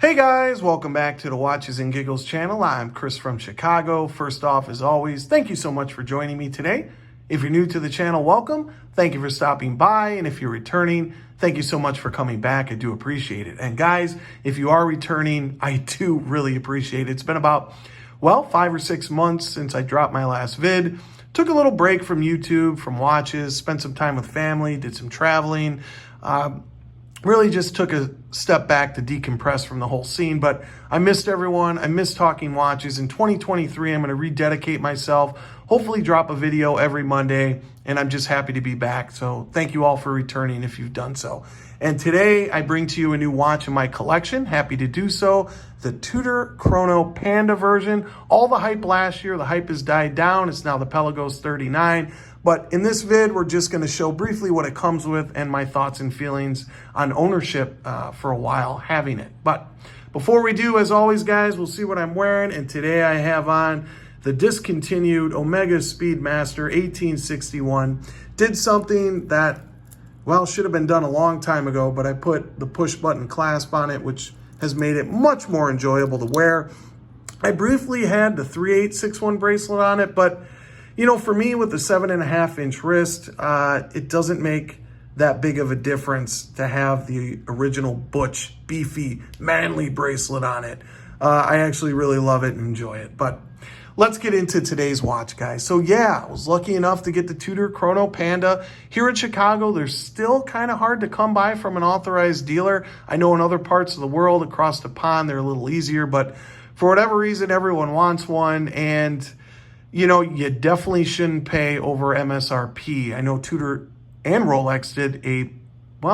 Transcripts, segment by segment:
Hey guys, welcome back to the Watches and Giggles channel. I'm Chris from Chicago. First off, as always, thank you so much for joining me today. If you're new to the channel, welcome. Thank you for stopping by. And if you're returning, thank you so much for coming back. I do appreciate it. And guys, if you are returning, I do really appreciate it. It's been about, 5 or 6 months since I dropped my last vid. Took a little break from YouTube, from watches, spent some time with family, did some traveling. Really just took a step back to decompress from the whole scene, but I missed everyone. I missed talking watches. In 2023, I'm going to rededicate myself, hopefully drop a video every Monday, and I'm just happy to be back. So thank you all for returning if you've done so. And today I bring to you a new watch in my collection. Happy to do so. The Tudor Chrono Panda version. All the hype last year, the hype has died down. It's now the Pelagos 39. But in this vid, we're just going to show briefly what it comes with and my thoughts and feelings on ownership for a while having it. But before we do, as always, guys, we'll see what I'm wearing. And today I have on the discontinued Omega Speedmaster 1861. Did something that, should have been done a long time ago, but I put the push button clasp on it, which has made it much more enjoyable to wear. I briefly had the 3861 bracelet on it, but for me with the 7.5-inch wrist, it doesn't make that big of a difference to have the original butch, beefy, manly bracelet on it. I actually really love it and enjoy it. But let's get into today's watch, guys. So yeah, I was lucky enough to get the Tudor Chrono Panda. Here in Chicago, they're still kind of hard to come by from an authorized dealer. I know in other parts of the world, across the pond, they're a little easier, but for whatever reason, everyone wants one, and you definitely shouldn't pay over MSRP. I know Tudor and Rolex did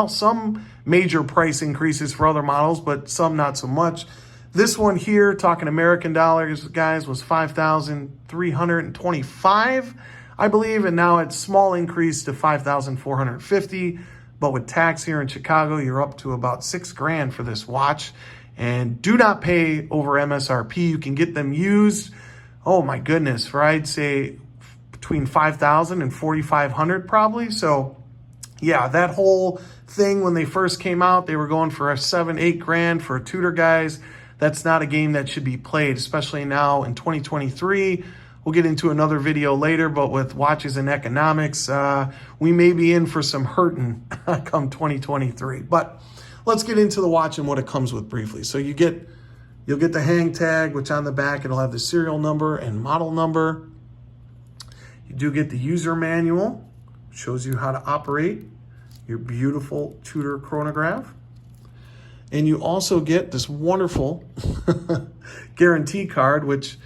some major price increases for other models, but some not so much. This one here, talking American dollars, guys, was $5,325, I believe, and now it's small increase to $5,450. But with tax here in Chicago, you're up to about $6,000 for this watch. And do not pay over MSRP. You can get them used, oh my goodness, for I'd say between $5,000 and $4,500 probably. So yeah, that whole thing when they first came out, they were going for $7-8 for a Tudor, guys. That's not a game that should be played, especially now in 2023. We'll get into another video later, but with watches and economics, we may be in for some hurting come 2023. But let's get into the watch and what it comes with briefly. So you'll get the hang tag, which on the back, it'll have the serial number and model number. You do get the user manual, shows you how to operate your beautiful Tudor chronograph. And you also get this wonderful guarantee card, which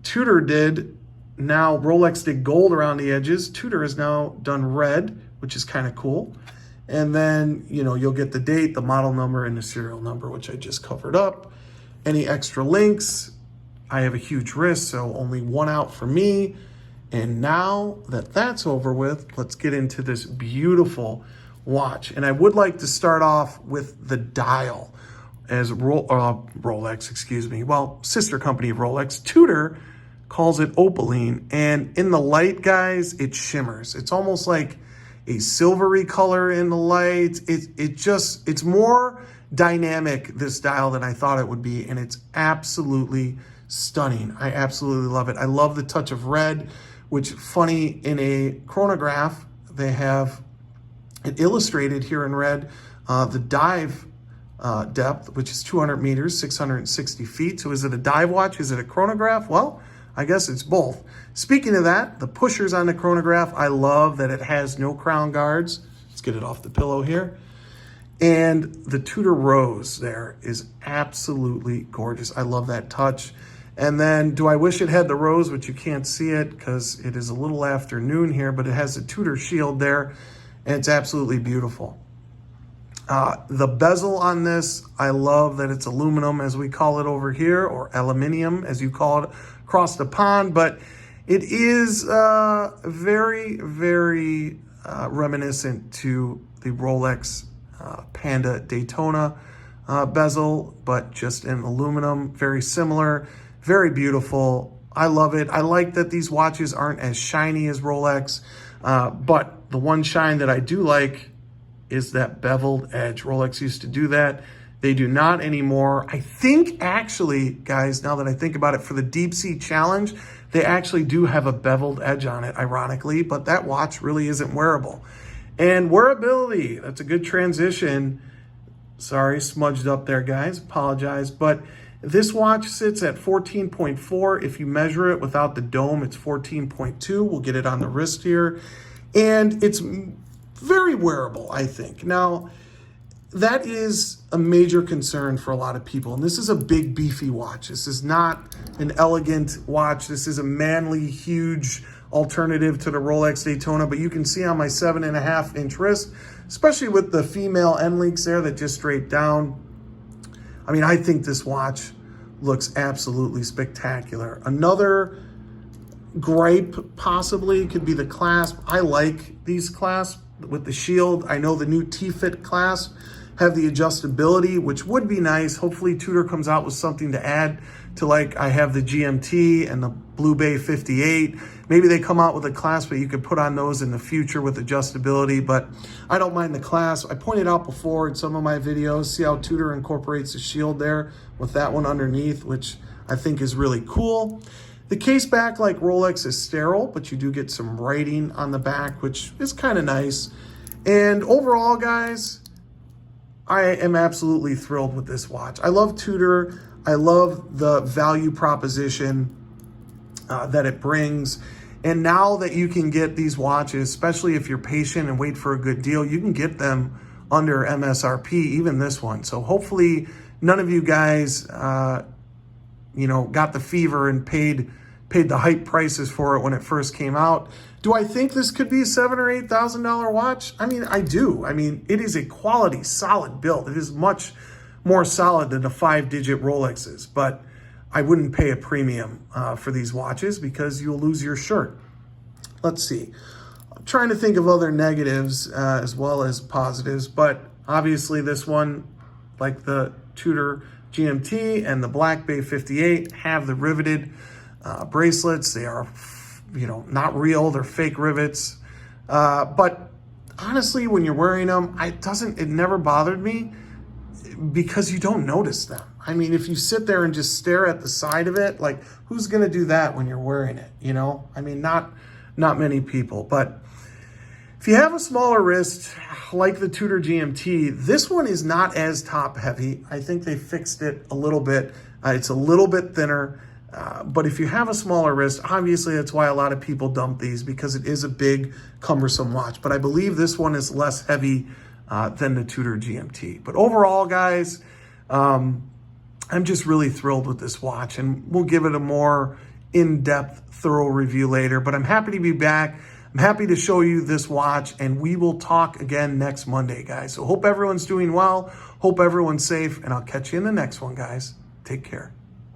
Tudor did. Now Rolex did gold around the edges. Tudor has now done red, which is kind of cool. And then, you'll get the date, the model number, and the serial number, which I just covered up. Any extra links, I have a huge wrist, so only one out for me. And now that that's over with, let's get into this beautiful watch. And I would like to start off with the dial. As Rolex, sister company of Rolex, Tudor calls it opaline. And in the light, guys, it shimmers. It's almost like a silvery color in the light. It's more dynamic, this dial, than I thought it would be, and it's absolutely stunning. I absolutely love it. I love the touch of red, which, funny, in a chronograph they have it illustrated here in red, the dive depth, which is 200 meters, 660 feet. So is it a dive watch? Is it a chronograph? Well, I guess it's both. Speaking of that, the pushers on the chronograph, I love that it has no crown guards. Let's get it off the pillow here. And the Tudor rose there is absolutely gorgeous. I love that touch. And then, do I wish it had the rose, which you can't see it because it is a little afternoon here, but it has a Tudor shield there, and it's absolutely beautiful. The bezel on this, I love that it's aluminum, as we call it over here, or aluminium, as you call it across the pond, but it is very, very reminiscent to the Rolex Panda Daytona bezel, but just in aluminum, very similar, very beautiful. I love it. I like that these watches aren't as shiny as Rolex, but the one shine that I do like is that beveled edge. Rolex used to do that. They do not anymore. I think actually, guys, now that I think about it, for the deep sea challenge, they actually do have a beveled edge on it, ironically, but that watch really isn't wearable. And wearability, that's a good transition. Sorry, smudged up there, guys, apologize. But this watch sits at 14.4. If you measure it without the dome, it's 14.2. We'll get it on the wrist here. And it's very wearable, I think. Now, that is a major concern for a lot of people. And this is a big, beefy watch. This is not an elegant watch. This is a manly, huge alternative to the Rolex Daytona. But you can see on my 7.5-inch wrist, especially with the female end links there that just straight down. I mean, I think this watch looks absolutely spectacular. Another gripe possibly could be the clasp. I like these clasps with the shield. I know the new T-Fit clasp have the adjustability, which would be nice. Hopefully Tudor comes out with something to add to, like I have the GMT and the Blue Bay 58. Maybe they come out with a clasp that you could put on those in the future with adjustability, but I don't mind the clasp. I pointed out before in some of my videos, see how Tudor incorporates the shield there with that one underneath, which I think is really cool. The case back, like Rolex, is sterile, but you do get some writing on the back, which is kind of nice. And overall, guys, I am absolutely thrilled with this watch. I love Tudor. I love the value proposition that it brings. And now that you can get these watches, especially if you're patient and wait for a good deal, you can get them under MSRP, even this one. So hopefully none of you guys, got the fever and paid the hype prices for it when it first came out. Do I think this could be a $7,000 or $8,000 watch? I mean, I do. I mean, it is a quality, solid build. It is much more solid than the 5-digit Rolexes, but I wouldn't pay a premium for these watches because you'll lose your shirt. Let's see. I'm trying to think of other negatives as well as positives, but obviously this one, like the Tudor GMT and the Black Bay 58, have the riveted bracelets. They are, not real. They're fake rivets. But honestly, when you're wearing them, it never bothered me because you don't notice them. I mean, if you sit there and just stare at the side of it, like, who's going to do that when you're wearing it? I mean, not many people. But if you have a smaller wrist, like the Tudor GMT, this one is not as top heavy. I think they fixed it a little bit. It's a little bit thinner. But if you have a smaller wrist, obviously that's why a lot of people dump these, because it is a big, cumbersome watch. But I believe this one is less heavy than the Tudor GMT. But overall, guys, I'm just really thrilled with this watch, and we'll give it a more in-depth, thorough review later. But I'm happy to be back. I'm happy to show you this watch, and we will talk again next Monday, guys. So hope everyone's doing well. Hope everyone's safe, and I'll catch you in the next one, guys. Take care.